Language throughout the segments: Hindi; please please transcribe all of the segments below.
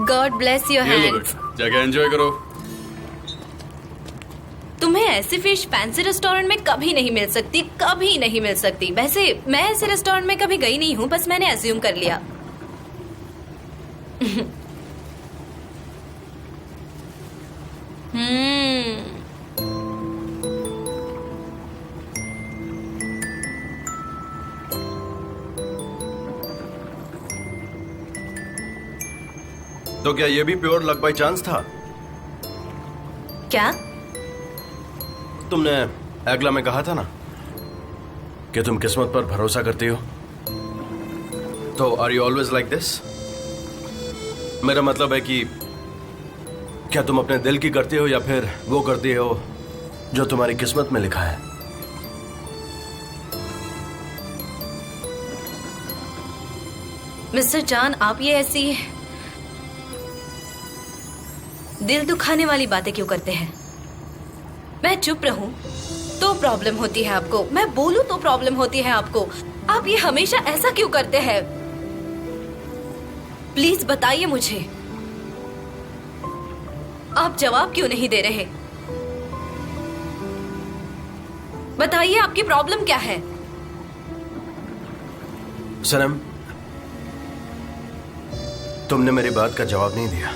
God bless your hands. जगह एंजॉय करो। तुम्हें ऐसी फिश फैंसी रेस्टोरेंट में कभी नहीं मिल सकती, कभी नहीं मिल सकती। वैसे मैं ऐसे रेस्टोरेंट में कभी गई नहीं हूँ, बस मैंने एज्यूम कर लिया। तो क्या ये भी प्योर लक बाय चांस था? क्या? तुमने अगला में कहा था ना कि तुम किस्मत पर भरोसा करती हो। तो are you always like this? मेरा मतलब है कि क्या तुम अपने दिल की करती हो या फिर वो करती हो जो तुम्हारी किस्मत में लिखा है? मिस्टर जान, आप ये ऐसी दिल दुखाने वाली बातें क्यों करते हैं? मैं चुप रहूं तो प्रॉब्लम होती है आपको, मैं बोलूं तो प्रॉब्लम होती है आपको। आप ये हमेशा ऐसा क्यों करते हैं? प्लीज बताइए मुझे, आप जवाब क्यों नहीं दे रहे? बताइए आपकी प्रॉब्लम क्या है? सनम, तुमने मेरी बात का जवाब नहीं दिया।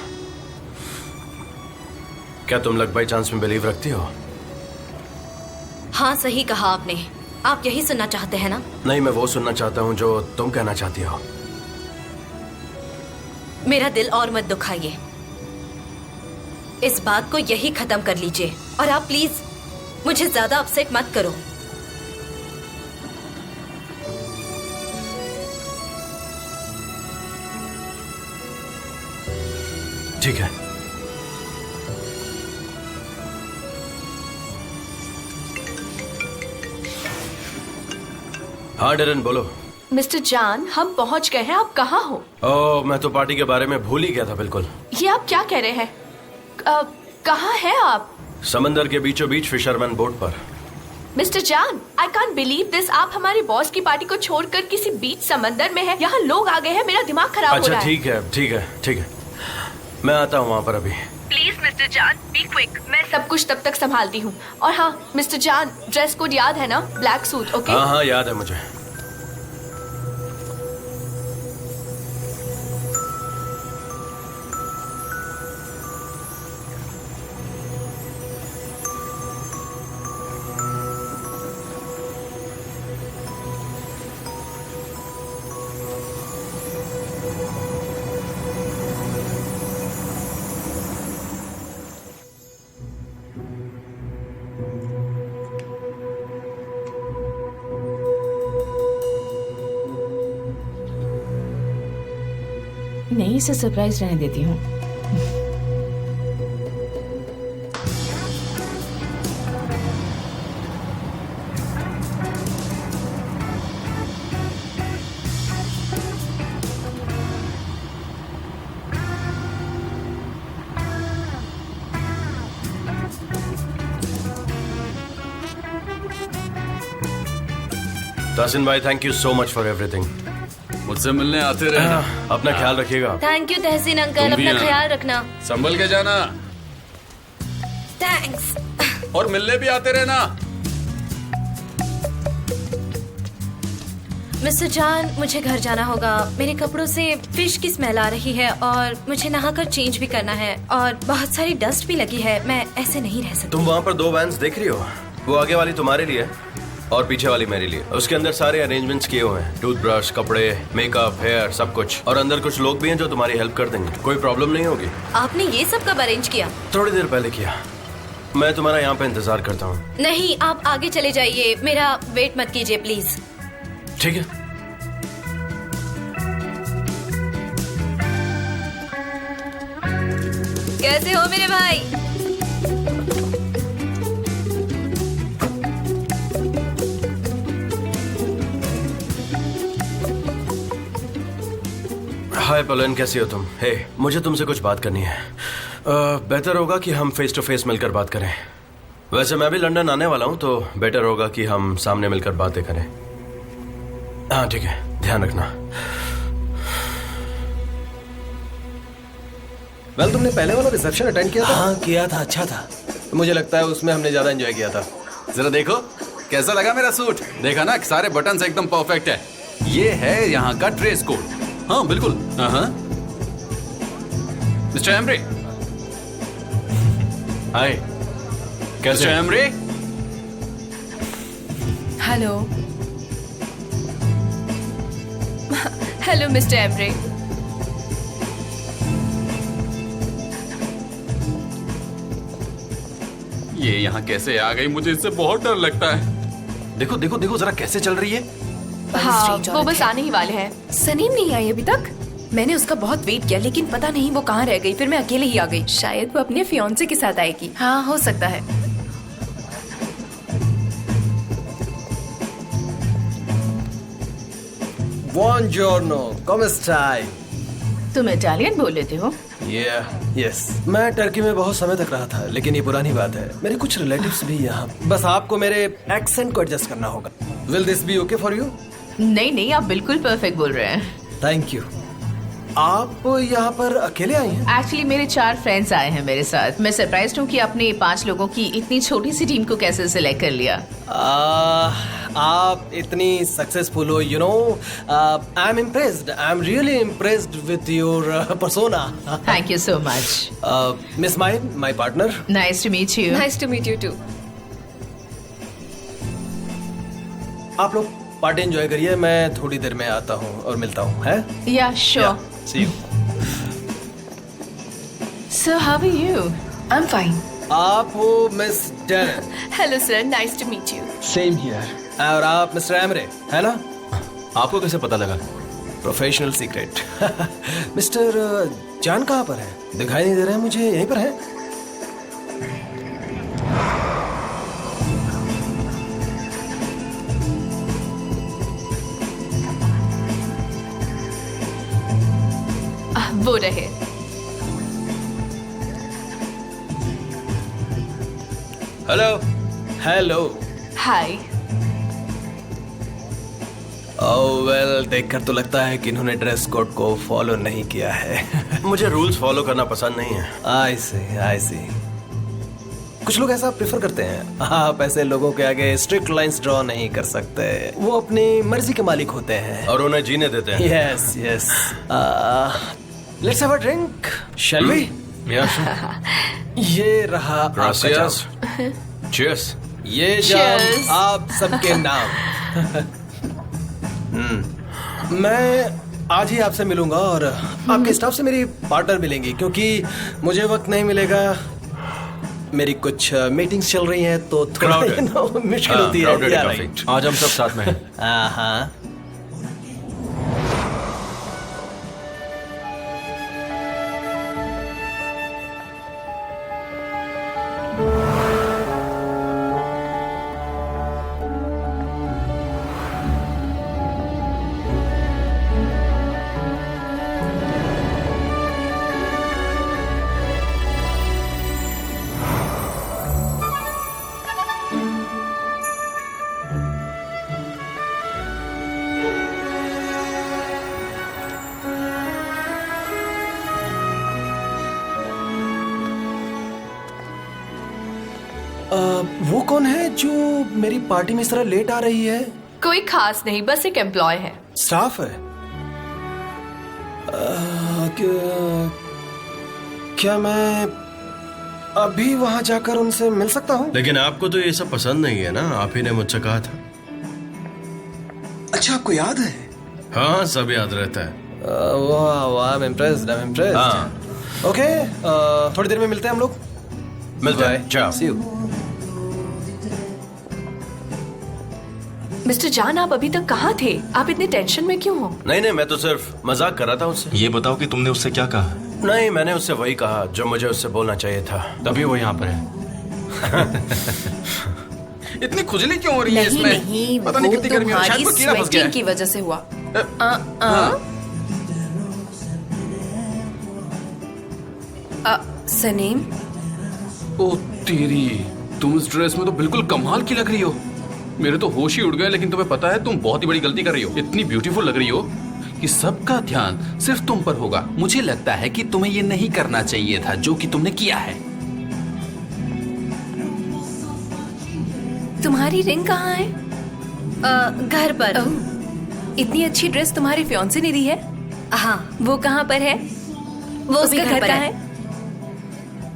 क्या तुम लक बाय चांस में बिलीव रखती हो? हाँ, सही कहा आपने। आप यही सुनना चाहते हैं ना? नहीं, मैं वो सुनना चाहता हूं जो तुम कहना चाहती हो। मेरा दिल और मत दुखाइए, इस बात को यही खत्म कर लीजिए। और आप प्लीज मुझे ज्यादा अपसेट मत करो। ठीक है। हाँ डेरन, बोलो। मिस्टर जान, हम पहुंच गए हैं। आप कहाँ हो? ओह, मैं तो पार्टी के बारे में भूल ही गया था बिल्कुल। ये आप क्या कह रहे हैं? कहाँ हैं आप? समंदर के बीचों बीच फिशरमैन बोट पर। मिस्टर जान, आई कांट बिलीव दिस। आप हमारी बॉस की पार्टी को छोड़कर किसी बीच समंदर में हैं। यहाँ लोग आ गए हैं, मेरा दिमाग खराब हो रहा है। अच्छा ठीक है, ठीक है, ठीक है, मैं आता हूँ वहाँ पर अभी। प्लीज मिस्टर जान, बी क्विक। मैं सब कुछ तब तक संभालती हूँ। और हाँ मिस्टर जान, ड्रेस कोड याद है ना? Black suit, okay? हाँ हाँ, याद है मुझे। नहीं, इसे सरप्राइज रहने देती हूँ। तासिन भाई, thank you so much for everything. मुझसे मिलने आते रहना। अपना ख्याल रखिएगा। थैंक यू तहसीन अंकल, तुम भी अपना आना। ख्याल रखना। संभल के जाना थैंक्स। और मिलने भी आते रहना। मिस्टर जान, मुझे घर जाना होगा। मेरे कपड़ों से फिश की स्मेल आ रही है और मुझे नहाकर चेंज भी करना है और बहुत सारी डस्ट भी लगी है। मैं ऐसे नहीं रह सकती। तुम वहाँ पर 2 वैन्स देख रही हो? वो आगे वाली तुम्हारे लिए और पीछे वाली मेरे लिए। उसके अंदर सारे अरेंजमेंट्स किए हुए हैं, टूथब्रश, कपड़े, मेकअप, हेयर, सब कुछ। और अंदर कुछ लोग भी हैं जो तुम्हारी हेल्प कर देंगे। कोई प्रॉब्लम नहीं होगी। आपने ये सब कब अरेंज किया? थोड़ी देर पहले किया। मैं तुम्हारा यहाँ पे इंतजार करता हूँ। नहीं, आप आगे चले जाइए, मेरा वेट मत कीजिए प्लीज। ठीक है। कैसे हो मेरे भाई? हाय पलन, कैसी हो तुम? हे, मुझे तुमसे कुछ बात करनी है। बेहतर होगा कि हम फेस टू फेस मिलकर बात करें। वैसे मैं भी लंदन आने वाला हूँ, तो बेटर होगा कि हम सामने मिलकर बातें करें। हाँ ठीक है, ध्यान रखना। वेल, तुमने पहले वाला रिसेप्शन अटेंड किया था? हाँ किया था, अच्छा था। मुझे लगता है उसमें हमने ज्यादा एंजॉय किया था। जरा देखो कैसा लगा मेरा सूट। देखा ना, सारे बटन्स एकदम परफेक्ट है। ये है यहाँ का ड्रेस कोड। हाँ बिल्कुल। Mister Emre. हाय, कैसे? Mister Emre. Hello. Hello mister Emre. ये यहाँ कैसे आ गई? मुझे इससे बहुत डर लगता है। देखो देखो देखो जरा कैसे चल रही है। हाँ, वो बस आने ही वाले हैं। सनीम नहीं आई अभी तक। मैंने उसका बहुत वेट किया लेकिन पता नहीं वो कहाँ रह गई। फिर मैं अकेले ही आ गई। शायद वो अपने फियांसे के साथ आएगी। हाँ, हो सकता है। Buongiorno, come stai? तुम इटालियन बोल लेते हो? यस, मैं टर्की में बहुत समय तक रहा था, लेकिन ये पुरानी बात है। मेरे कुछ रिलेटिव्स भी यहाँ। बस आपको मेरे एक्सेंट को एडजस्ट करना होगा। Will this be okay for you? नहीं नहीं, आप बिल्कुल परफेक्ट बोल रहे हैं। Thank you. आप यहाँ पर अकेले आई हैं? एक्चुअली मेरे 4 फ्रेंड्स आए हैं मेरे साथ। मैं सरप्राइज्ड हूँ कि आपने 5 लोगों की इतनी छोटी सी टीम को कैसे सिलेक्ट कर लिया। आप इतनी सक्सेसफुल हो, you know. I am impressed. I am really impressed with your persona. Thank you so much. Miss Mine, my partner. Nice to meet you. Nice to meet you too. आप लोग पार्टी एंजॉय करिए, मैं थोड़ी देर में आता हूँ और मिलता हूँ, है? या sure. See you. So how are you? I am fine. आप हो miss Dan. Hello sir, nice to meet you. Same here. और आप मिस्टर एमरे, है ना? आपको कैसे पता लगा? Professional secret. मिस्टर जान कहाँ पर है? दिखाई नहीं दे रहे हैं मुझे। यहीं पर है? वो रहे। हेलो। हेलो। हाय। ओह वेल, देखकर तो लगता है कि इन्होंने ड्रेस कोड को फॉलो नहीं किया है। मुझे रूल्स फॉलो करना पसंद नहीं है। आई सी। कुछ लोग ऐसा प्रेफर करते हैं। आप ऐसे लोगों के आगे स्ट्रिक्ट लाइंस ड्रॉ नहीं कर सकते। वो अपनी मर्जी के मालिक होते हैं और उन्हें जीने देते हैं। Yes. Let's have a drink, shall we? ये रहा आपका Gracias. जाम। Cheers. ये जाम आप सबके नाम। मैं आज ही आपसे मिलूंगा और आपके स्टाफ से मेरी पार्टनर मिलेंगी, क्योंकि मुझे वक्त नहीं मिलेगा। मेरी कुछ मीटिंग्स चल रही हैं, तो थोड़ा Crowded. मुश्किल होती है। Crowded Yeah, काफी। right. आज हम सब साथ में हैं। हाँ। वो कौन है जो मेरी पार्टी में इस तरह लेट आ रही है? कोई खास नहीं, बस एक एम्प्लॉय है। स्टाफ है? क्या मैं अभी वहां जाकर उनसे मिल सकता हूँ? लेकिन आपको तो ये सब पसंद नहीं है ना, आप ही ने मुझसे कहा था। अच्छा, आपको याद है? हाँ, सब याद रहता है। वाह वाह, I'm impressed. हाँ। ओके, थोड़ी देर में मिलते हैं हम लोग। मिलते हैं, जाओ। See you. मिस्टर जान, आप अभी तक कहाँ थे? आप इतने टेंशन में क्यों हो? नहीं, मैं तो सिर्फ मजाक कर रहा था उससे। ये बताओ कि तुमने उससे क्या कहा? नहीं, मैंने उससे वही कहा जो मुझे उससे बोलना चाहिए था। तभी वो यहाँ पर है। इतनी खुजली क्यों हो रही है इसमें? नहीं, पता नहीं वो कितनी गर्मी हो रही है। शायद तुम्हारी कोई कीड़ा फंस गया स्वेटिंग है। की वजह से हुआ। सनीम, ओ तेरी, तुम इस ड्रेस में तो बिल्कुल कमाल की लग रही हो। मेरे तो होश ही उड़ गए। लेकिन तुम्हें पता है तुम बहुत ही बड़ी गलती कर रही हो। इतनी ब्यूटीफुल लग रही हो कि सबका ध्यान सिर्फ तुम पर होगा। मुझे लगता है कि तुम्हें ये नहीं करना चाहिए था जो कि तुमने किया है। तुम्हारी रिंग कहाँ है? घर पर। ओह, इतनी अच्छी ड्रेस तुम्हारे फियांसे ने दी है? हाँ, वो कहाँ पर है? वो भी उसका घर घर पर कहाँ है। है?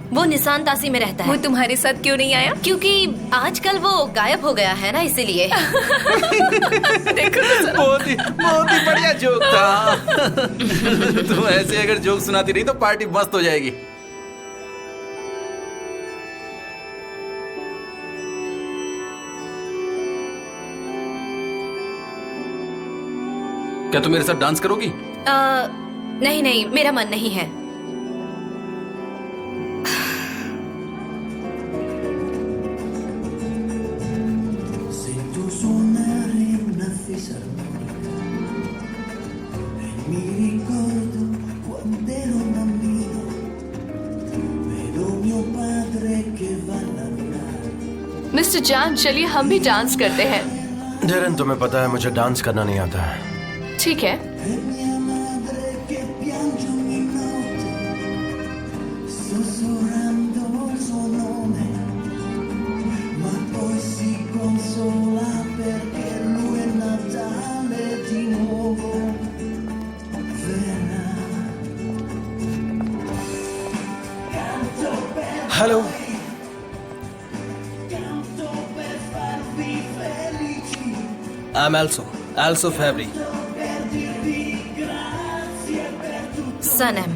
वो निशान तासी में रहता वो है। तुम्हारे साथ क्यों नहीं आया? क्योंकि आजकल वो गायब हो गया है ना, इसीलिए। बहुत ही बढ़िया जोक था। तुम ऐसे अगर जोक सुनाती रही तो पार्टी मस्त हो जाएगी। क्या तुम मेरे साथ डांस करोगी? नहीं नहीं, मेरा मन नहीं है। मिस्टर जान, चलिए हम भी डांस करते हैं। डेरन, तुम्हें पता है मुझे डांस करना नहीं आता है। ठीक है। हेलो। I'm also Fabry. सनम,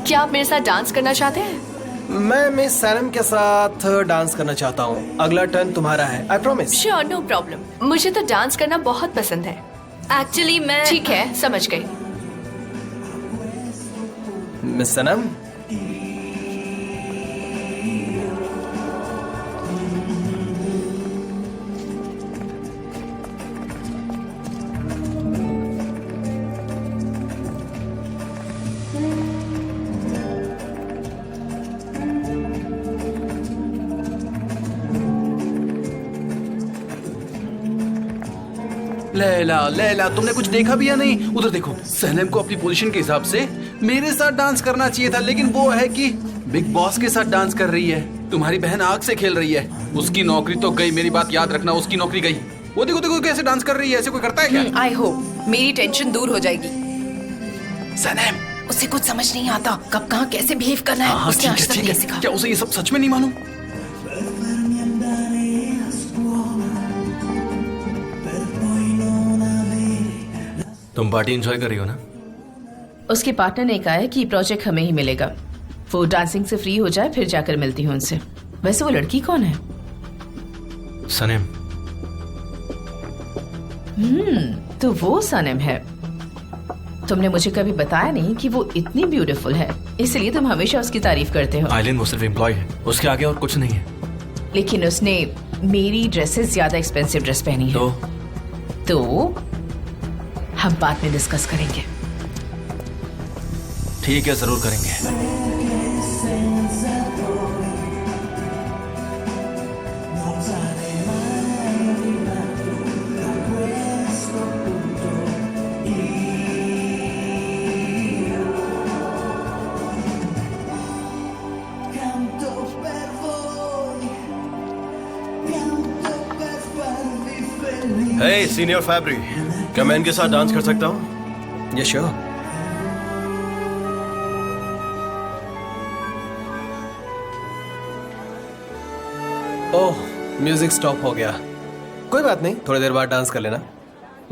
क्या आप मेरे साथ डांस करना चाहते हैं? मैं मिस सैनम के साथ डांस करना चाहता हूँ। अगला टर्न तुम्हारा है, I promise. Sure, no problem. मुझे तो डांस करना बहुत पसंद है। एक्चुअली मैं। ठीक है, समझ गई। मिस सनम, लैला लैला, तुमने कुछ देखा भी या नहीं? उधर देखो, सनम को अपनी पोजीशन के हिसाब से मेरे साथ डांस करना चाहिए था, लेकिन वो है कि बिग बॉस के साथ डांस कर रही है। तुम्हारी बहन आग से खेल रही है। उसकी नौकरी तो गई, मेरी बात याद रखना, उसकी नौकरी गई। वो देखो देखो कैसे डांस कर रही है। ऐसे कोई करता है क्या? आई होप मेरी टेंशन दूर हो जाएगी। सनम, उसे कुछ समझ नहीं आता कब कहाँ कैसे बिहेव करना है। हाँ उसने आज तक ठीक नहीं है। सीखा। क्या उसे ये सब सच में नहीं मालूम? तुम पार्टी एंजॉय कर रही हो ना? उसके पार्टनर ने कहा है कि प्रोजेक्ट हमें ही मिलेगा। वो डांसिंग से फ्री हो जाए फिर जाकर मिलती हूँ उनसे। वैसे वो लड़की कौन है? सनम। तो वो सनम है। तुमने मुझे कभी बताया नहीं कि वो इतनी ब्यूटीफुल है, इसलिए तुम हमेशा उसकी तारीफ करते हो। आइलिन वो सिर्फ एम्प्लॉय है, उसके आगे और कुछ नहीं है। लेकिन उसने मेरी ड्रेसेस ज्यादा एक्सपेंसिव ड्रेस पहनी है। तो हम बाद में डिस्कस करेंगे। ठीक है, जरूर करेंगे। हे सीनियर फैब्री, क्या मैं इनके साथ डांस कर सकता हूँ? ये श्योर। ओह, म्यूजिक स्टॉप हो गया। कोई बात नहीं, थोड़ी देर बाद डांस कर लेना।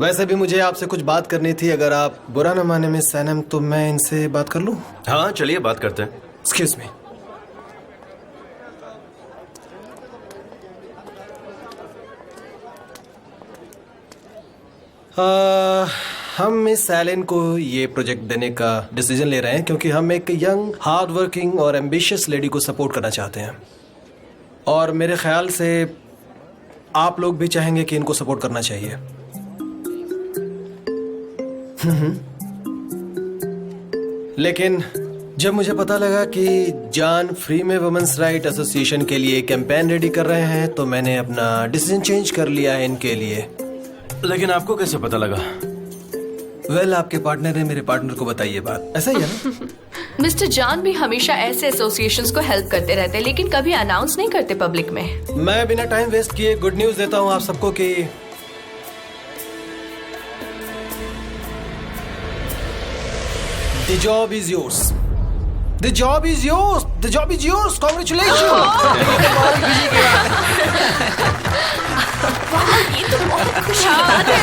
वैसे भी मुझे आपसे कुछ बात करनी थी। अगर आप बुरा न माने मिस सैनम, तो मैं इनसे बात कर लूं? हाँ चलिए बात करते हैं। Excuse me. हम मिस सैलिन को ये प्रोजेक्ट देने का डिसीजन ले रहे हैं क्योंकि हम एक यंग, हार्ड वर्किंग और एम्बिशियस लेडी को सपोर्ट करना चाहते हैं, और मेरे ख्याल से आप लोग भी चाहेंगे कि इनको सपोर्ट करना चाहिए। लेकिन जब मुझे पता लगा कि जान फ्री में वुमेन्स राइट एसोसिएशन के लिए कैंपेन रेडी कर रहे हैं, तो मैंने अपना डिसीजन चेंज कर लिया है इनके लिए। लेकिन आपको कैसे पता लगा? वेल, आपके पार्टनर ने मेरे पार्टनर को बताई ये बात। ऐसा ही है ना? मिस्टर जान भी हमेशा ऐसे एसोसिएशंस को हेल्प करते रहते हैं, लेकिन कभी अनाउंस नहीं करते पब्लिक में। मैं बिना टाइम वेस्ट किए गुड न्यूज देता हूँ आप सबको कि the job is yours. The job is yours. The job is yours. Congratulation. ये तो बहुत खुशी की बात है।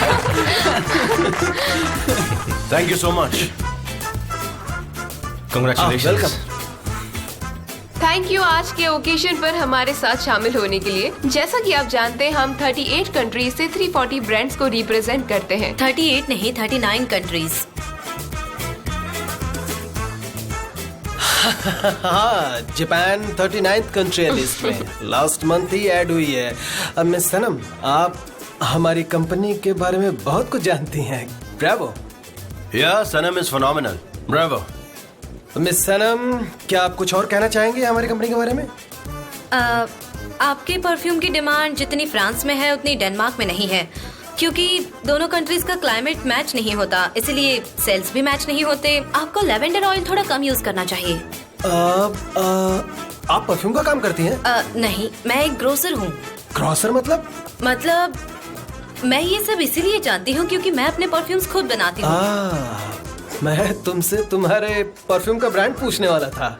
Thank you so much. Congratulation. Welcome. Thank you आज के ओकेजन पर हमारे साथ शामिल होने के लिए। जैसा कि आप जानते हैं, हम 38 कंट्रीज से 340 ब्रांड्स को रिप्रेजेंट करते हैं। 38 नहीं, 39 कंट्रीज। हाँ, जापान 39th कंट्री है लिस्ट में। लास्ट मंथ ही ऐड हुई है। अब मिस सनम, आप हमारी कंपनी के बारे में बहुत कुछ जानती हैं। ब्रावो। या सनम इज फिनोमिनल। ब्रावो। मिस सनम, क्या आप कुछ और कहना चाहेंगे हमारी कंपनी के बारे में? आपके परफ्यूम की डिमांड जितनी फ्रांस में है उतनी डेनमार्क में नहीं है, क्योंकि दोनों कंट्रीज का क्लाइमेट मैच नहीं होता, इसलिए सेल्स भी मैच नहीं होते। आपको लेवेंडर ऑयल थोड़ा कम यूज करना चाहिए। आप परफ्यूम का काम करती हैं? नहीं, मैं एक ग्रोसर हूँ। ग्रोसर मतलब? मतलब मैं ये सब इसीलिए जानती हूँ क्योंकि मैं अपने परफ्यूम्स खुद बनाती हूँ। मैं तुमसे तुम्हारे परफ्यूम का ब्रांड पूछने वाला था।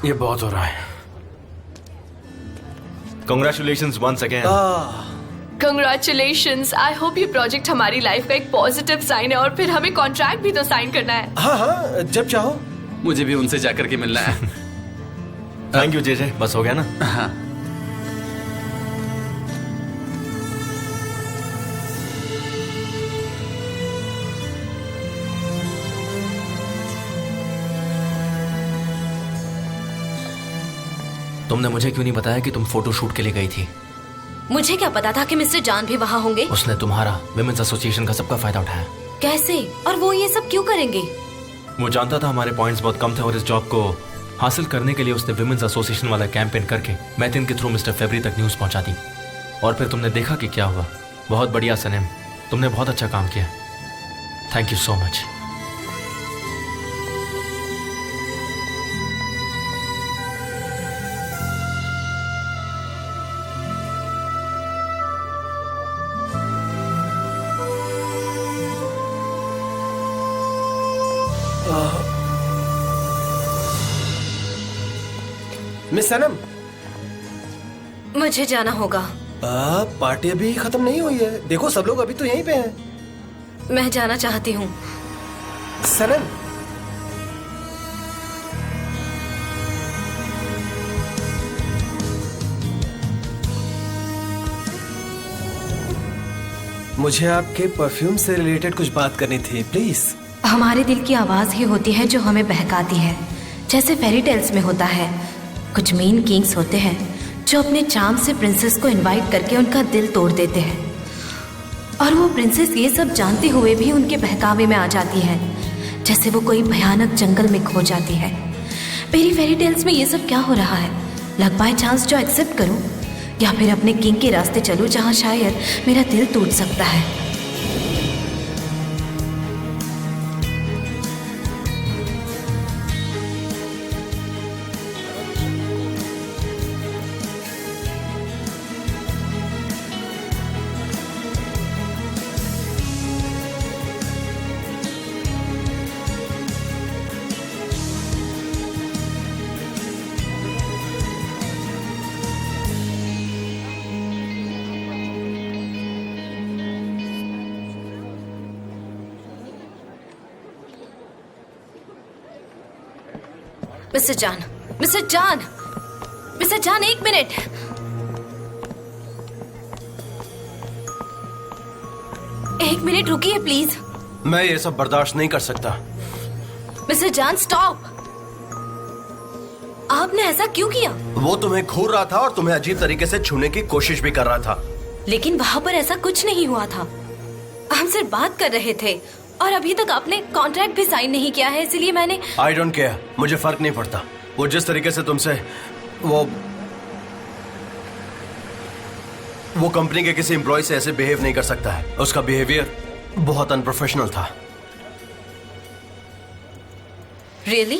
ये बहुत हो रहा है। Congratulations once again. Congratulations. I hope ये प्रोजेक्ट हमारी लाइफ का एक पॉजिटिव साइन है, और फिर हमें कॉन्ट्रैक्ट भी तो साइन करना है। हाँ हाँ, जब चाहो। मुझे भी उनसे जाकर के मिलना है। थैंक यू जेजे, बस हो गया ना? हाँ। तुमने मुझे क्यों नहीं बताया कि तुम फोटो शूट के लिए गई थी? मुझे क्या पता था कि मिस्टर जान भी वहाँ होंगे। उसने तुम्हारा विमेंस एसोसिएशन का सबका फायदा उठाया। कैसे? और वो ये सब क्यों करेंगे? वो जानता था हमारे पॉइंट्स बहुत कम थे, और इस जॉब को हासिल करने के लिए उसने विमेंस एसोसिएशन वाला कैंपेन करके मैथिन के थ्रू मिस्टर फेब्री तक न्यूज पहुंचा दी। और फिर तुमने देखा कि क्या हुआ। बहुत बढ़िया सनम, तुमने बहुत अच्छा काम किया। Thank you so much. Miss Sanam, मुझे जाना होगा। पार्टी अभी खत्म नहीं हुई है। देखो, सब लोग अभी तो यहीं पे हैं। मैं जाना चाहती हूँ। सनम, मुझे आपके परफ्यूम से रिलेटेड कुछ बात करनी थी, प्लीज। हमारे दिल की आवाज ही होती है जो हमें बहकाती है, जैसे फेरी टेल्स में होता है। कुछ मीन किंग्स होते हैं जो अपने चार्म से प्रिंसेस को इनवाइट करके उनका दिल तोड़ देते हैं, और वो प्रिंसेस ये सब जानते हुए भी उनके बहकावे में आ जाती है, जैसे वो कोई भयानक जंगल में खो जाती है। मेरी फेरी टेल्स में ये सब क्या हो रहा है? लक बाय चांस जो एक्सेप्ट करूं, या फिर अपने किंग के रास्ते चलूं जहां शायद मेरा दिल टूट सकता है। मिस्टर जान, मिस्टर जान, मिस्टर जान, एक मिनट। एक मिनट रुकिए प्लीज। मैं ये सब बर्दाश्त नहीं कर सकता। मिस्टर जान स्टॉप। आपने ऐसा क्यों किया? वो तुम्हें घूर रहा था और तुम्हें अजीब तरीके से छूने की कोशिश भी कर रहा था। लेकिन वहाँ पर ऐसा कुछ नहीं हुआ था। हम सिर्फ बात कर रहे थे और अभी तक आपने कॉन्ट्रैक्ट भी साइन नहीं किया है, इसलिए मैंने। आई डोंट केयर, मुझे फर्क नहीं पड़ता। वो जिस तरीके से तुमसे वो कंपनी के किसी एम्प्लॉय से ऐसे बिहेव नहीं कर सकता है। उसका बिहेवियर बहुत अनप्रोफेशनल था। रियली?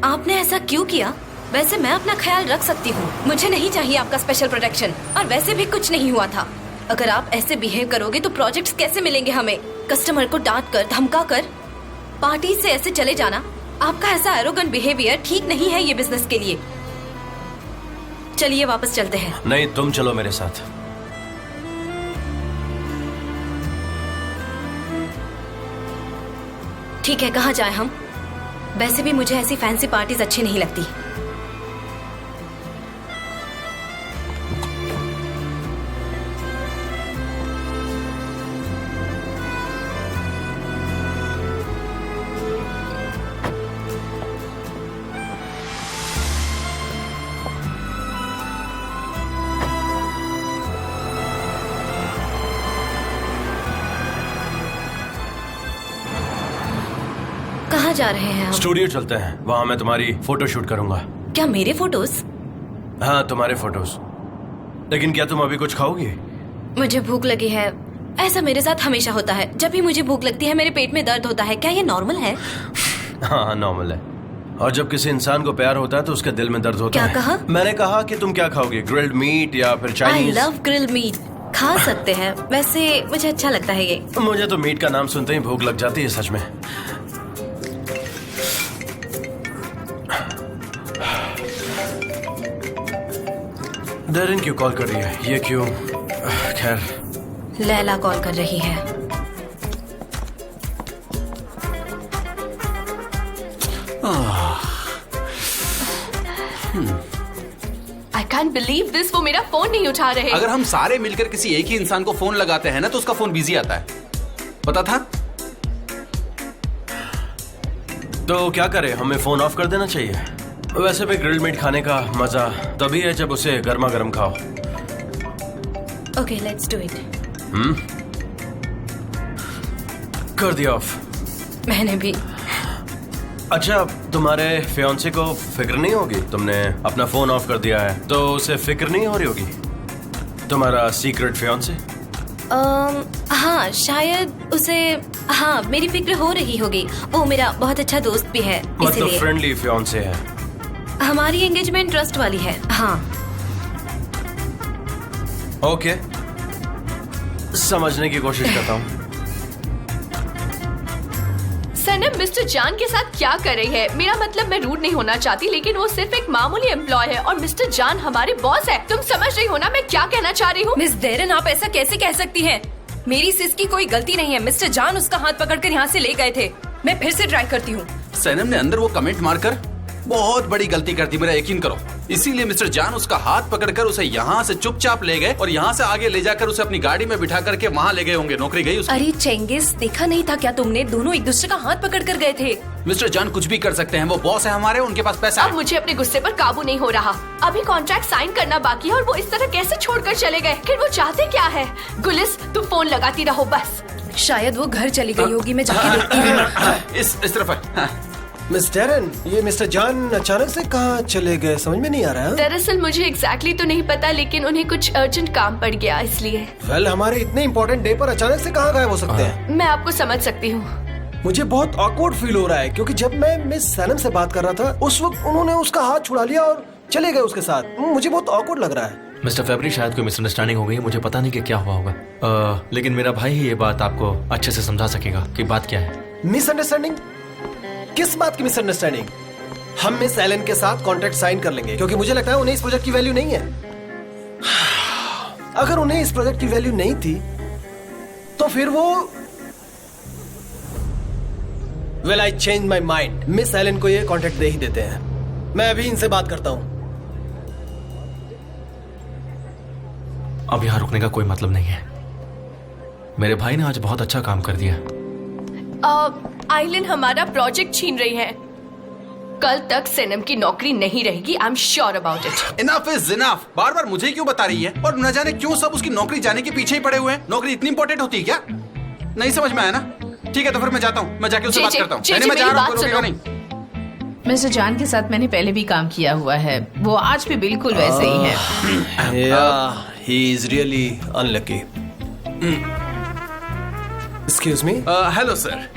आपने ऐसा क्यों किया? वैसे मैं अपना ख्याल रख सकती हूँ, मुझे नहीं चाहिए आपका स्पेशल प्रोटेक्शन। और वैसे भी कुछ नहीं हुआ था। अगर आप ऐसे बिहेव करोगे तो प्रोजेक्ट्स कैसे मिलेंगे हमें? कस्टमर को डांट कर, धमका कर, पार्टी से ऐसे चले जाना, आपका ऐसा एरोगेंट बिहेवियर ठीक नहीं है ये बिजनेस के लिए। चलिए वापस चलते हैं। नहीं, तुम चलो मेरे साथ। ठीक है, कहाँ जाएं हम? वैसे भी मुझे ऐसी फैंसी पार्टीज अच्छी नहीं लगती। कहाँ जा रहे हैं हम? स्टूडियो चलते हैं, वहां मैं तुम्हारी फोटो शूट करूंगा। क्या मेरे फोटोज? हाँ, तुम्हारे फोटोज। लेकिन क्या तुम अभी कुछ खाओगी? मुझे भूख लगी है। ऐसा मेरे साथ हमेशा होता है। जब भी मुझे भूख लगती है मेरे पेट में दर्द होता है। क्या ये नॉर्मल है? हाँ, नॉर्मल है। और जब किसी इंसान को प्यार होता है तो उसके दिल में दर्द होता है। क्या कहा? मैंने कहा कि तुम क्या खाओगी, ग्रिल्ड मीट या फिर I Chinese? Love grilled meat. खा सकते हैं, वैसे मुझे अच्छा लगता है ये। मुझे तो मीट का नाम सुनते ही भूख लग जाती है सच में। डरिन क्यों कॉल कर रही है? ये क्यों? खैर, लैला कॉल कर रही है। आई कैन बिलीव दिस, वो मेरा फोन नहीं उठा रहे। अगर हम सारे मिलकर किसी एक ही इंसान को फोन लगाते हैं ना तो उसका फोन बिजी आता है। पता था? तो क्या करें, हमें फोन ऑफ कर देना चाहिए। वैसे भी ग्रिल्ड मीट खाने का मजा तभी है जब उसे गर्मा गर्म खाओ। Okay, let's do it. कर दिया ऑफ। मैंने भी। अच्छा, तुम्हारे फियांसे को फिक्र नहीं होगी? तुमने अपना फोन ऑफ कर दिया है तो उसे फिक्र नहीं हो रही होगी? तुम्हारा सीक्रेट फियांसे? हाँ, शायद उसे। हाँ, मेरी फिक्र हो रही होगी। वो मेरा बहुत अच्छा दोस्त भी है, मतलब इसीलिए। फ्रेंडली फियांसे है? हमारी एंगेजमेंट ट्रस्ट वाली है। हाँ। ओके, समझने की कोशिश करता हूँ। सनम मिस्टर जान के साथ क्या कर रही है? मेरा मतलब मैं रूड नहीं होना चाहती, लेकिन वो सिर्फ एक मामूली एम्प्लॉय है और मिस्टर जान हमारे बॉस है। तुम समझ रही हो ना मैं क्या कहना चाह रही हूँ? मिस डेरन, आप ऐसा कैसे कह सकती हैं? मेरी सिस की कोई गलती नहीं है। मिस्टर जान उसका हाथ पकड़कर यहाँ से ले गए थे। मैं फिर से ट्राई करती हूँ। सैनम ने अंदर वो कमेंट मारकर बहुत बड़ी गलती कर दी, मेरा यकीन करो। इसीलिए मिस्टर जान उसका हाथ पकड़कर उसे यहाँ से चुपचाप ले गए और यहाँ से आगे ले जाकर उसे अपनी गाड़ी में बिठा करके वहाँ ले गए होंगे। नौकरी गई उसकी। अरे चेंगिस, देखा नहीं था क्या तुमने? दोनों एक दूसरे का हाथ पकड़ कर गए थे। मिस्टर जान कुछ भी कर सकते हैं, वो बॉस है हमारे, उनके पास पैसा अब है। मुझे अपने गुस्से पर काबू नहीं हो रहा। अभी कॉन्ट्रैक्ट साइन करना बाकी है और वो इस तरह कैसे छोड़कर चले गए? फिर वो चाहते क्या है? गुलिस, तुम फोन लगाती रहो बस। शायद वो घर चली गई होगी, मैं जाके देखती हूँ। इस तरफ है। मिस डेरन, ये मिस्टर जान अचानक से कहाँ चले गए, समझ में नहीं आ रहा है। दरअसल मुझे एग्जैक्टली तो नहीं पता, लेकिन उन्हें कुछ अर्जेंट काम पड़ गया इसलिए। वेल, हमारे इतने इम्पोर्टेंट डे पर अचानक से कहाँ गायब हो सकते हैं? मैं आपको समझ सकती हूँ। मुझे बहुत ऑकवर्ड फील हो रहा है क्योंकि जब मैं मिस सैनम से बात कर रहा था उस वक्त उन्होंने उसका हाथ छुड़ा लिया और चले गए उसके साथ। मुझे बहुत ऑकवर्ड लग रहा है। मिस्टर फेब्री, शायद कोई मिसअंडरस्टैंडिंग हो गई, मुझे पता नहीं कि क्या हुआ होगा। लेकिन मेरा भाई ही ये बात आपको अच्छे से समझा सकेगा कि बात क्या है। मिसअंडरस्टैंडिंग? किस बात की मिसअंडरस्टैंडिंग? हम मिस एलन के साथ कॉन्ट्रैक्ट साइन कर लेंगे क्योंकि मुझे लगता है उन्हें इस प्रोजेक्ट की वैल्यू नहीं है। अगर उन्हें इस प्रोजेक्ट की वैल्यू नहीं थी तो फिर वो well I change my mind. Miss Allen को ये कॉन्ट्रैक्ट दे ही देते हैं। मैं अभी इनसे बात करता हूँ। अब यहाँ रुकने का कोई मतलब नहीं है। मेरे भाई ने आज बहुत अच्छा काम कर दिया। आइलिन हमारा प्रोजेक्ट छीन रही है। कल तक सनम की नौकरी नहीं रहेगी। I am sure about it. Enough is enough. बार बार मुझे क्यों बता रही है? और न जाने क्यों सब उसकी नौकरी जाने के पीछे ही पड़े हुए हैं। नौकरी इतनी इंपॉर्टेंट होती है क्या? नहीं समझ में आया ना? ठीक है तो फिर मैं जाता हूँ। मैं जाके उससे बात करता हूँ। मैं जा रहा हूँ, रुकेगा नहीं। मिस्टर जान के साथ मैंने पहले भी काम किया हुआ है। वो आज भी बिल्कुल वैसे ही है। He is really unlucky. Excuse me? Hello sir.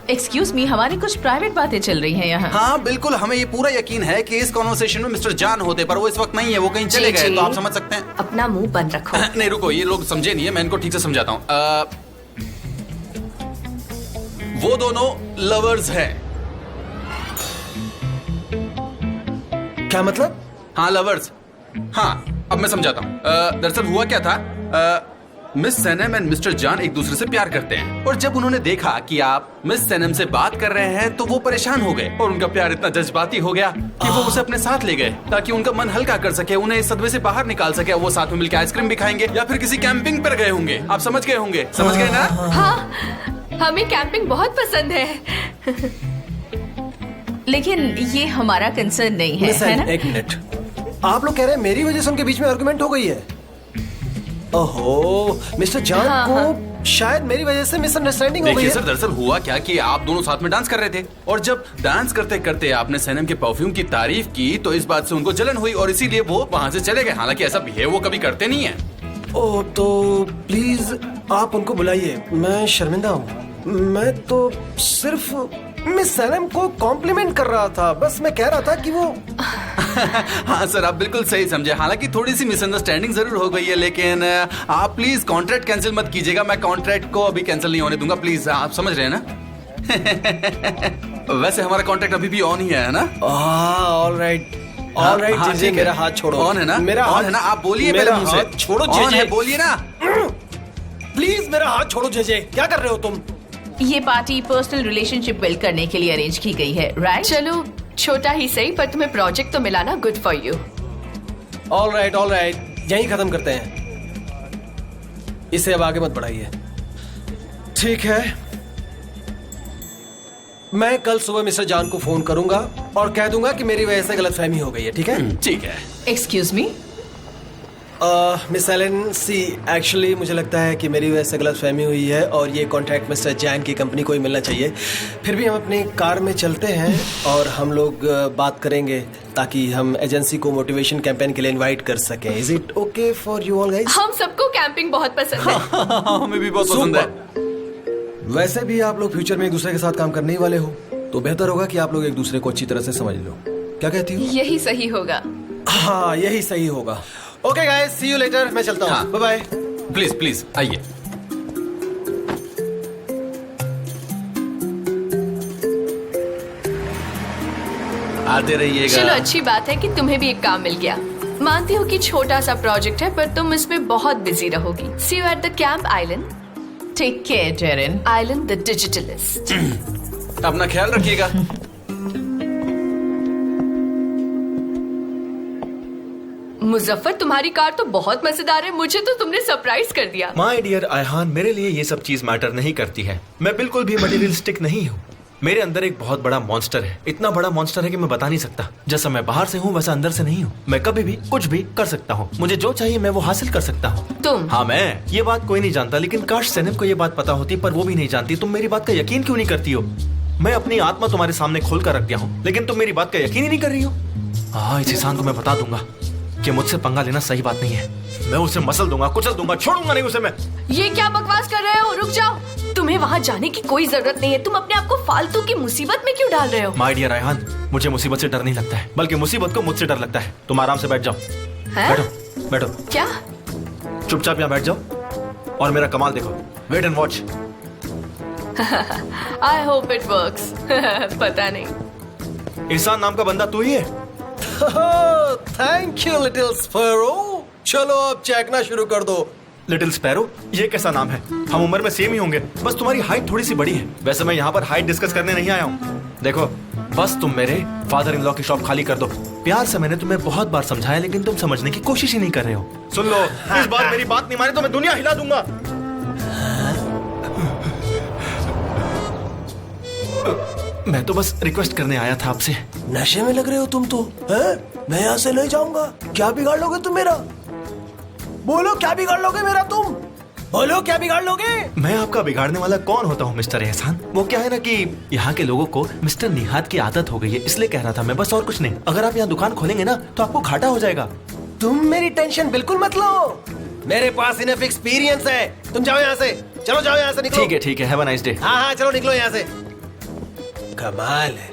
Excuse me, हमारी कुछ प्राइवेट बातें चल रही हैं यहाँ। हाँ बिल्कुल, हमें ये पूरा यकीन है कि इस कॉन्वर्सेशन में मिस्टर जान होते, पर वो इस वक्त नहीं है। वो कहीं चले गए, तो आप समझ सकते हैं। अपना मुंह बंद रखो। नहीं रुको, ये लोग समझे नहीं है। मैं इनको ठीक से समझाता हूँ। वो दोनों लवर्स हैं। क्या मतलब? हाँ लवर्स। हाँ अब मैं समझाता हूँ। दरअसल हुआ क्या था, मिस सनम एंड मिस्टर जान एक दूसरे से प्यार करते हैं, और जब उन्होंने देखा कि आप मिस सनम से बात कर रहे हैं तो वो परेशान हो गए, और उनका प्यार इतना जज्बाती हो गया कि वो उसे अपने साथ ले गए ताकि उनका मन हल्का कर सके, उन्हें इस सदमे से बाहर निकाल सके। वो साथ में मिलकर आइसक्रीम भी खाएंगे या फिर किसी कैंपिंग पर गए होंगे। आप समझ गए होंगे, समझ गए ना? हाँ, हमें कैंपिंग बहुत पसंद है। लेकिन ये हमारा कंसर्न नहीं है ना? एक मिनट, आप लोग कह रहे हैं मेरी वजह से उनके बीच में आर्गुमेंट हो गई है? ओहो, मिस्टर जान को शायद मेरी वजह से मिसअंडरस्टैंडिंग हो गई देखिए है। सर, दरअसल हुआ क्या कि आप दोनों साथ में डांस कर रहे थे, और जब डांस करते करते आपने सनम के परफ्यूम की तारीफ की तो इस बात से उनको जलन हुई, और इसीलिए वो वहाँ से चले गए। हालांकि ऐसा बिहेव वो कभी करते नहीं है। ओह, तो प्लीज आप उनको बुलाइए। मैं शर्मिंदा हूँ। मैं तो सिर्फ मिस सनम को कॉम्प्लीमेंट कर रहा था। बस मैं कह रहा था कि वो हाँ सर, आप बिल्कुल सही समझे। हालांकि थोड़ी सी मिसअंडरस्टैंडिंग जरूर हो गई है, लेकिन आप प्लीज कॉन्ट्रैक्ट कैंसिल मत कीजिएगा। मैं कॉन्ट्रैक्ट को अभी कैंसिल नहीं होने दूंगा, प्लीज। आप समझ रहे हैं ना? वैसे हमारा कॉन्ट्रैक्ट अभी भी ऑन ही है ना? ऑलराइट जीजे, मेरा हाथ छोड़ो। ऑन है ना? मेरा ऑन है ना? आप बोलिए मेरे मुंह से। छोड़ो ऑन जीजे, है, बोलिए ना। प्लीज मेरा हाथ छोड़ो जीजे। क्या कर रहे हो तुम? ये पार्टी पर्सनल रिलेशनशिप बिल्ड करने के लिए अरेंज की गई है, राइट? चलो छोटा ही सही, पर तुम्हें प्रोजेक्ट तो मिला ना। Good for you. ऑलराइट, यहीं खत्म करते हैं। इसे अब आगे मत बढ़ाइए, ठीक है? मैं कल सुबह मिस्टर जान को फोन करूंगा और कह दूंगा कि मेरी वजह से गलतफहमी हो गई है, ठीक है? ठीक है। एक्सक्यूज मी, मिस एलन सी, एक्चुअली मुझे लगता है कि मेरी वजह से गलतफहमी हुई है और ये कॉन्ट्रैक्ट मिस्टर जैन की कंपनी को ही मिलना चाहिए। फिर भी हम अपनी कार में चलते हैं और हम लोग बात करेंगे ताकि हम एजेंसी को मोटिवेशन कैंपेन के लिए इनवाइट कर सकें। Is it okay for you all guys? हम सबको कैंपिंग बहुत पसंद है। हमें भी बहुत पसंद है। वैसे भी आप लोग फ्यूचर में एक दूसरे के साथ काम करने ही वाले हो, तो बेहतर होगा कि आप लोग एक दूसरे को अच्छी तरह से समझ लो। क्या कहती हो? यही सही होगा। हाँ, यही सही होगा। Okay guys, see you later. मैं चलता हूँ। Bye bye. प्लीज प्लीज आइए। आते रहिएगा। चलो अच्छी बात है कि तुम्हें भी एक काम मिल गया। मानती हूँ कि छोटा सा प्रोजेक्ट है, पर तुम इसमें बहुत बिजी रहोगी। See you at the camp island. Take care Darren. Island the digitalist. अपना ख्याल रखिएगा। मुजफ्फर, तुम्हारी कार तो बहुत मजेदार है। मुझे तो तुमने सरप्राइज कर दिया। माय डियर आयहान, मेरे लिए ये सब चीज मैटर नहीं करती है। मैं बिल्कुल भी मटेरियलिस्टिक नहीं हूँ। मेरे अंदर एक बहुत बड़ा मॉन्स्टर है। इतना बड़ा मॉन्स्टर है कि मैं बता नहीं सकता। जैसा मैं बाहर से हूँ वैसा अंदर से नहीं हूँ। मैं कभी भी कुछ भी कर सकता हूँ। मुझे जो चाहिए मैं वो हासिल कर सकता हूँ। तुम? हाँ मैं। ये बात कोई नहीं जानता, लेकिन काश सनम को ये बात पता होती, पर वो भी नहीं जानती। तुम मेरी बात का यकीन क्यों नहीं करती हो? मैं अपनी आत्मा तुम्हारे सामने खोल कर रख दिया हूँ, लेकिन तुम मेरी बात का यकीन ही नहीं कर रही हो। हाँ, इस इंसान को मैं बता दूंगा कि मुझसे पंगा लेना सही बात नहीं है। मैं उसे मसल दूंगा, कुचल दूंगा, छोड़ूंगा नहीं उसे मैं। ये क्या बकवास कर रहे हो? रुक जाओ। तुम्हें वहाँ जाने की कोई जरूरत नहीं है। तुम अपने आप को फालतू की मुसीबत में क्यों डाल रहे हो? माय डियर रायहान, मुझे मुसीबत से डर नहीं लगता है, बल्कि मुसीबत को मुझसे डर लगता है। तुम आराम से बैठ जाओ। बैठो बैठो। क्या? चुपचाप यहाँ बैठ जाओ और मेरा कमाल देखो। Wait and watch. I hope it works. पता नहीं। इंसान नाम का बंदा तू ही है? Thank you little sparrow. चलो अब चेकना शुरू कर दो। लिटिल स्पैरो, ये कैसा नाम है? हम उम्र में सेम ही होंगे, बस तुम्हारी हाइट थोड़ी सी बड़ी है। वैसे मैं यहाँ पर हाइट डिस्कस करने नहीं आया हूँ। देखो, बस तुम मेरे फादर इन लॉ की शॉप खाली कर दो। प्यार से मैंने तुम्हें बहुत बार समझाया, लेकिन तुम समझने की कोशिश ही नहीं कर रहे हो। सुन लो, इस बार मेरी बात नहीं माने तो मैं दुनिया हिला दूंगा। मैं तो बस रिक्वेस्ट करने आया था आपसे। नशे में लग रहे हो तुम तो, हैं? मैं यहाँ से नहीं जाऊंगा। क्या बिगाड़ लोगे तुम मेरा? बोलो, क्या बिगाड़ लोगे मेरा तुम? बोलो, क्या बिगाड़ लोगे? मैं आपका बिगाड़ने वाला कौन होता हूँ मिस्टर एहसान? वो क्या है ना कि यहाँ के लोगों को मिस्टर निहाद की आदत हो गई है, इसलिए कह रहा था मैं, बस और कुछ नहीं। अगर आप यहाँ दुकान खोलेंगे ना तो आपको घाटा हो जाएगा। तुम मेरी टेंशन बिल्कुल मत लो, मेरे पास इनफ एक्सपीरियंस है। तुम जाओ यहाँ से, चलो जाओ यहाँ से, निकलो। ठीक है, हैव अ नाइस डे। हाँ, चलो निकलो यहाँ से। कमाल है।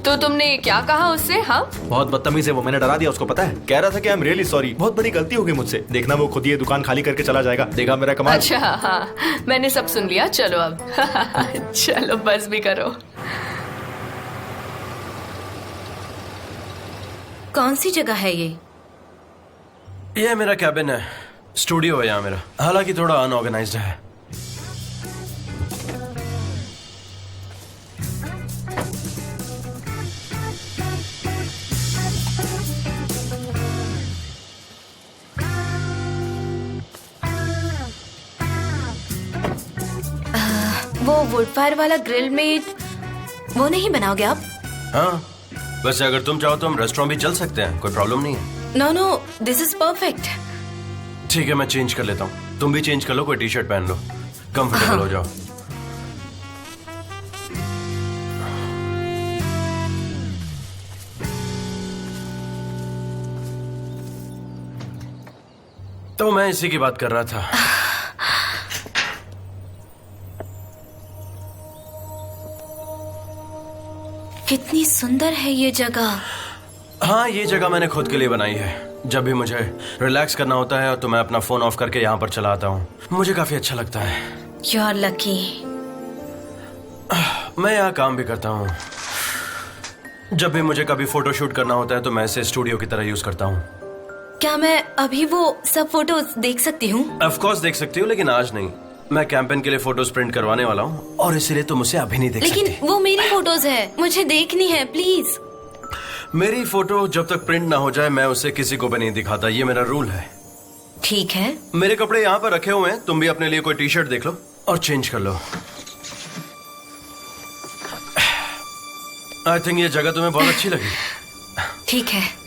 तो तुमने क्या कहा उससे? हाँ, बहुत बदतमीज है वो, मैंने डरा दिया उसको, पता है। कह रहा था कि आई एम रियली सॉरी, बहुत बड़ी गलती हो गई मुझसे। देखना वो खुद ही दुकान खाली करके चला जाएगा। देखा मेरा कमाल? अच्छा, हाँ, मैंने सब सुन लिया। चलो अब चलो बस भी करो। कौन सी जगह है ये मेरा कैबिन है, स्टूडियो है यहाँ मेरा, हालांकि थोड़ा अनऑर्गेनाइज्ड है। वो वुड फायर वाला ग्रिल में वो नहीं बनाओगे आप? हाँ, वैसे अगर तुम चाहो तो हम रेस्टोरेंट भी चल सकते हैं, कोई प्रॉब्लम नहीं है। No, this is perfect. ठीक है, मैं चेंज कर लेता हूँ, तुम भी चेंज कर लो, कोई टी शर्ट पहन लो, कंफर्टेबल हो जाओ। तो मैं इसी की बात कर रहा था। कितनी सुंदर है ये जगह। हाँ, ये जगह मैंने खुद के लिए बनाई है। जब भी मुझे रिलैक्स करना होता है तो मैं अपना फोन ऑफ करके यहाँ पर चला आता हूँ, मुझे काफी अच्छा लगता है। You are lucky. मैं यहाँ काम भी करता हूँ। जब भी मुझे कभी फोटो शूट करना होता है तो मैं इसे स्टूडियो की तरह यूज करता हूँ। क्या मैं अभी वो सब फोटोज देख सकती हूँ? ऑफ कोर्स देख सकती हूँ, लेकिन आज नहीं। मैं कैंपेन के लिए फोटोज प्रिंट करवाने वाला हूँ और इसीलिए तुम उसे अभी नहीं देख सकती। लेकिन वो मेरी फोटोज है, मुझे देखनी है, प्लीज। मेरी फोटो जब तक प्रिंट ना हो जाए मैं उसे किसी को भी नहीं दिखाता, ये मेरा रूल है। ठीक है। मेरे कपड़े यहाँ पर रखे हुए हैं, तुम भी अपने लिए कोई टी शर्ट देख लो और चेंज कर लो। आई थिंक ये जगह तुम्हें बहुत अच्छी लगी। ठीक है।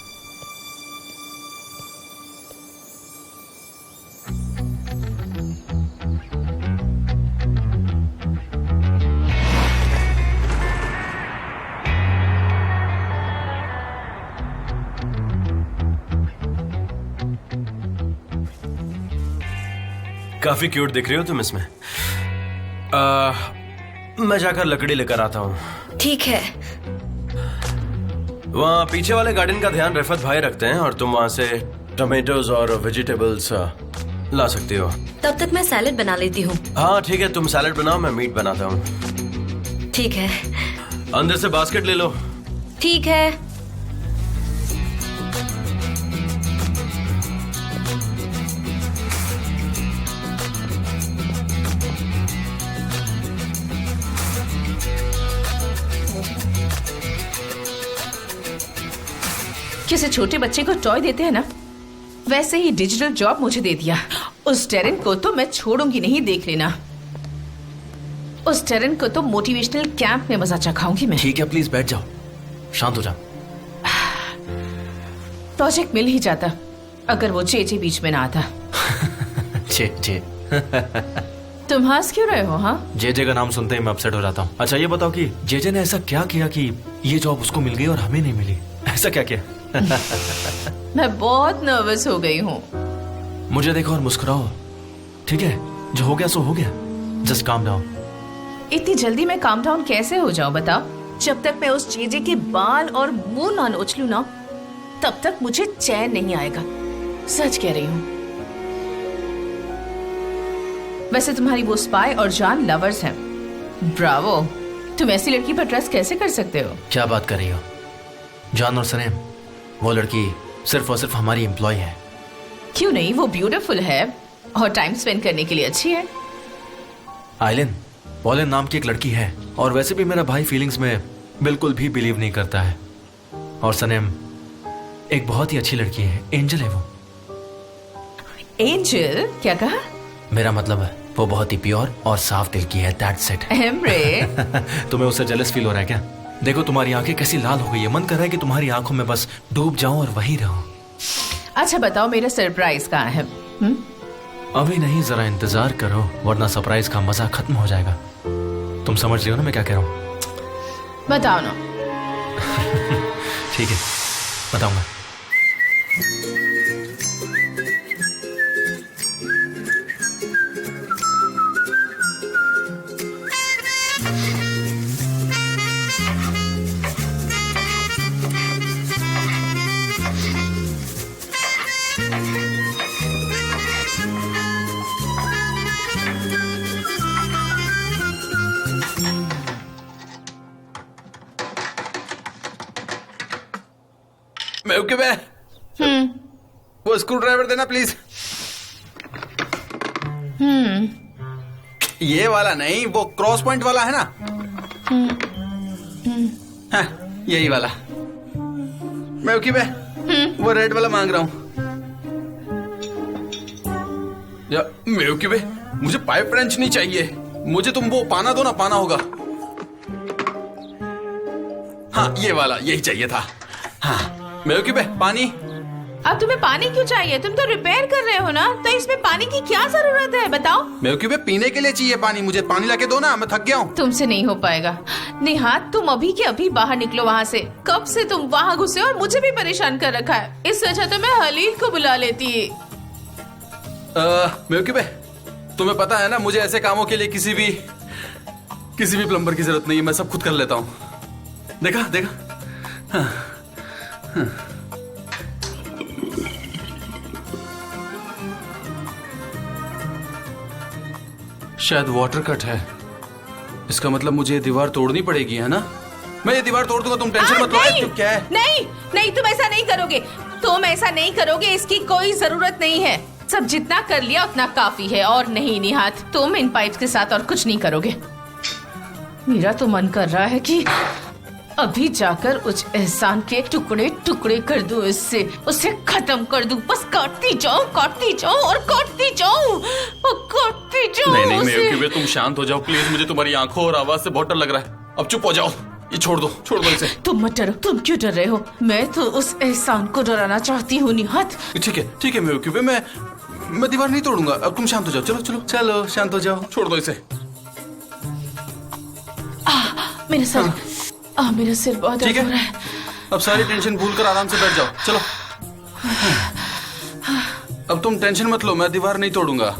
काफी क्यूट दिख रही हो तुम इसमें। मैं जाकर लकड़ी लेकर आता हूँ। ठीक है। वहाँ पीछे वाले गार्डन का ध्यान रिफत भाई रखते हैं और तुम वहाँ से टमेटोज और वेजिटेबल्स ला सकती हो। तब तक मैं सैलेड बना लेती हूँ। हाँ ठीक है, तुम सैलेड बनाओ, मैं मीट बनाता हूँ। ठीक है। अंदर से बास्केट ले लो। ठीक है। जैसे छोटे बच्चे को टॉय देते हैं ना, वैसे ही डिजिटल जॉब मुझे दे दिया। उस टेरन को तो मैं छोड़ूंगी नहीं, देख लेना। उस टेरन को तो मोटिवेशनल कैंप में मजा चखाऊंगी मैं। ठीक है, प्लीज बैठ जाओ, शांत हो जाओ। प्रोजेक्ट मिल ही जाता अगर वो जे बीच में ना आता। जे तुम हंस क्यों रहे हो? हाँ, जे का नाम सुनते ही मैं अपसेट हो जाता हूँ। अच्छा ये बताओ कि जे ने ऐसा क्या किया कि ये जॉब उसको मिल गई और हमें नहीं मिली? ऐसा क्या किया? मैं बहुत नर्वस हो गई हूँ। मुझे देखो और मुस्कुराओ, ठीक है? जो हो गया सो हो गया, जस्ट काम डाउन। इतनी जल्दी मैं काम डाउन कैसे हो जाऊं बताओ? जब तक मैं उस जे के बाल और मुंह ना नोच लूं ना, तब तक मुझे चैन नहीं आएगा। सच कह रही हूँ। वैसे तुम्हारी वो स्पाई और जान लवर्स हैं। ब्रावो, तुम ऐसी लड़की पर ट्रस्ट कैसे कर सकते हो? क्या बात कर रही हो? जान और सनेम, वो लड़की सिर्फ और सिर्फ हमारी एम्प्लॉय है। क्यों नहीं, वो ब्यूटीफुल है, और टाइम स्पेंड करने के लिए अच्छी है। आइलिन, पॉलिन नाम की एक लड़की है और वैसे भी मेरा भाई फीलिंग्स में बिल्कुल भी बिलीव नहीं करता है। और सनेम एक बहुत ही अच्छी लड़की है, एंजल है वो। एंजल? क्या कहा? मेरा मतलब है वो बहुत ही प्योर और साफ दिल की है, दैट्स इट। एमरे, तुम्हें उससे जेलस फील हो रहा है क्या? देखो तुम्हारी आंखें कैसी लाल हो गई है, मन कर रहा है कि तुम्हारी आंखों में बस डूब जाऊं और वहीं रहूं। अच्छा बताओ मेरा सरप्राइज कहाँ है? अभी नहीं, जरा इंतजार करो वरना सरप्राइज का मजा खत्म हो जाएगा। तुम समझ रही हो ना मैं क्या कह रहा हूँ? बताओ ना। ठीक है, बताऊंगा। मैं ओके बे। वो स्क्रू ड्राइवर देना प्लीज। ये वाला नहीं, वो क्रॉस पॉइंट वाला है ना। हाँ, यही वाला। मैं ओके बे। वो रेड वाला मांग रहा हूं। या मैं ओके बे, मुझे पाइप रेंच नहीं चाहिए, मुझे तुम वो पाना दो ना, पाना होगा। हाँ ये वाला, यही चाहिए था। हाँ मैं क्यों बे, पानी। अब तुम्हें पानी क्यों चाहिए? तुम तो रिपेयर कर रहे हो ना, तो इसमें पानी की क्या जरूरत है बताओ? मैं क्यों बे, पीने के लिए चाहिए पानी, मुझे पानी लाके दो ना, मैं थक गया हूँ। तुमसे नहीं हो पाएगा निहात, तुम अभी के अभी बाहर निकलो वहाँ से। कब से तुम वहाँ घुसे और मुझे भी परेशान कर रखा है। इससे अच्छा तो मैं हलील को बुला लेती। मैं क्यों बे, तुम्हें पता है ना मुझे ऐसे कामों के लिए किसी भी प्लम्बर की जरूरत नहीं है, मैं सब खुद कर लेता हूँ। देखा देखा। हाँ, हाँ। शायद वाटर कट है, इसका मतलब मुझे ये दीवार तोड़नी पड़ेगी, है ना? मैं ये दीवार तोड़ दूंगा, तुम टेंशन मत लो। क्या है? नहीं नहीं, तुम ऐसा नहीं करोगे, तुम ऐसा नहीं करोगे, इसकी कोई जरूरत नहीं है। सब जितना कर लिया उतना काफी है। और नहीं निहात, तुम इन पाइप्स के साथ और कुछ नहीं करोगे। मेरा तो मन कर रहा है कि अभी जाकर उस एहसान के टुकड़े टुकड़े कर दूं, इससे उसे खत्म कर दूं। बस काटती जाओ और काटती जाओ। नहीं मैं तुम शांत हो जाओ प्लीज, मुझे तुम्हारी आंखों और आवाज से बहुत डर लग रहा है। अब चुप हो जाओ, ये छोड़ दो इसे। तुम मत डरो, तुम क्यों डर रहे हो? मैं तो उस एहसान को डराना चाहती हूँ निहात। ठीक है मैं दीवार नहीं तोड़ूंगा। अब तुम शांत हो जाओ, चलो शांत हो जाओ, छोड़ दो इसे। मेरा सिर बहुत दर्द हो रहा है। अब सारी टेंशन भूलकर आराम से बैठ जाओ, चलो। अब तुम टेंशन मत लो, मैं दीवार नहीं तोड़ूंगा।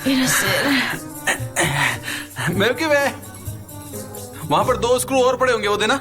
मेरा सिर। मैं क्यों है? वहां पर 2 स्क्रू और पड़े होंगे, वो देना।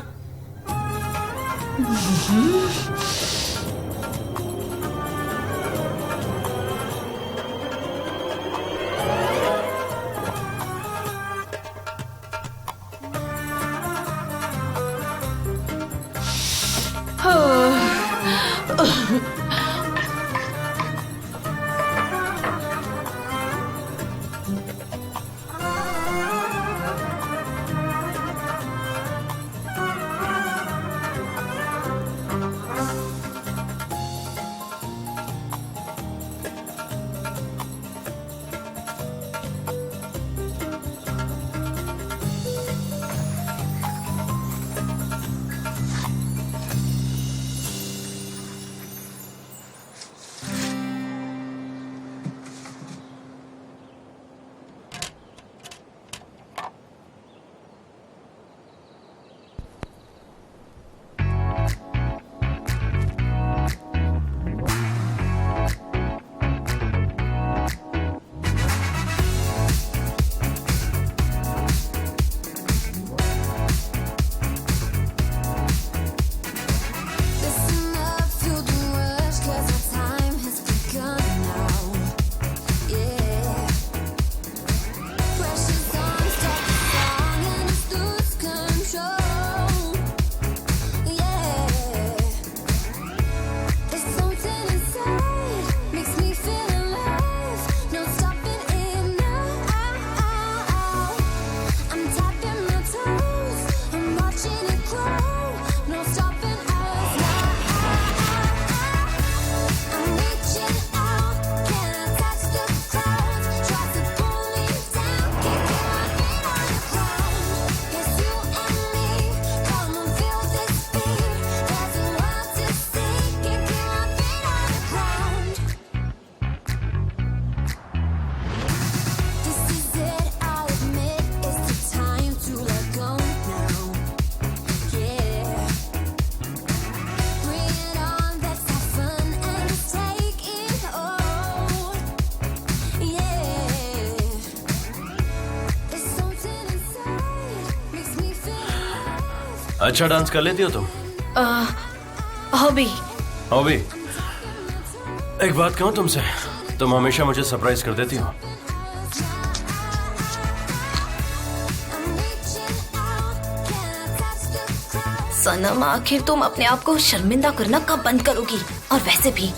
अच्छा डांस कर लेती हो तुम? हॉबी। हॉबी? एक बात कहूँ तुमसे, तुम हमेशा मुझे सरप्राइज कर देती हो। सनम, आखिर तुम अपने आप को शर्मिंदा करना कब बंद करोगी? और वैसे भी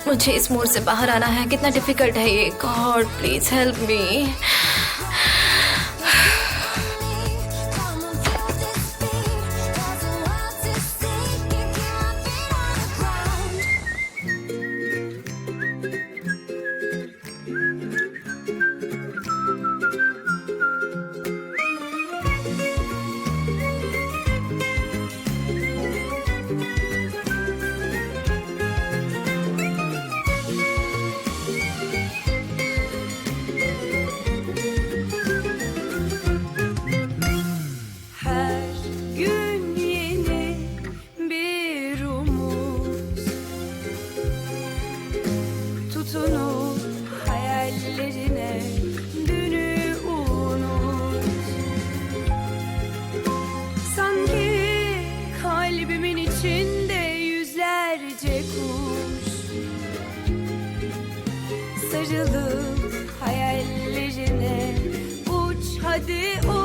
मुझे इस मोड से बाहर आना है। कितना डिफिकल्ट है ये। God please help me. Sarılıp hayallerine uç hadi uç.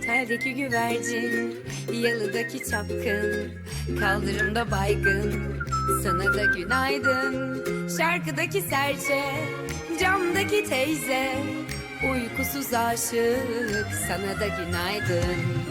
Terdeki güvercin, yalıdaki çapkın, kaldırımda baygın, sana da günaydın. Şarkıdaki serçe, camdaki teyze, uykusuz aşık, sana da günaydın.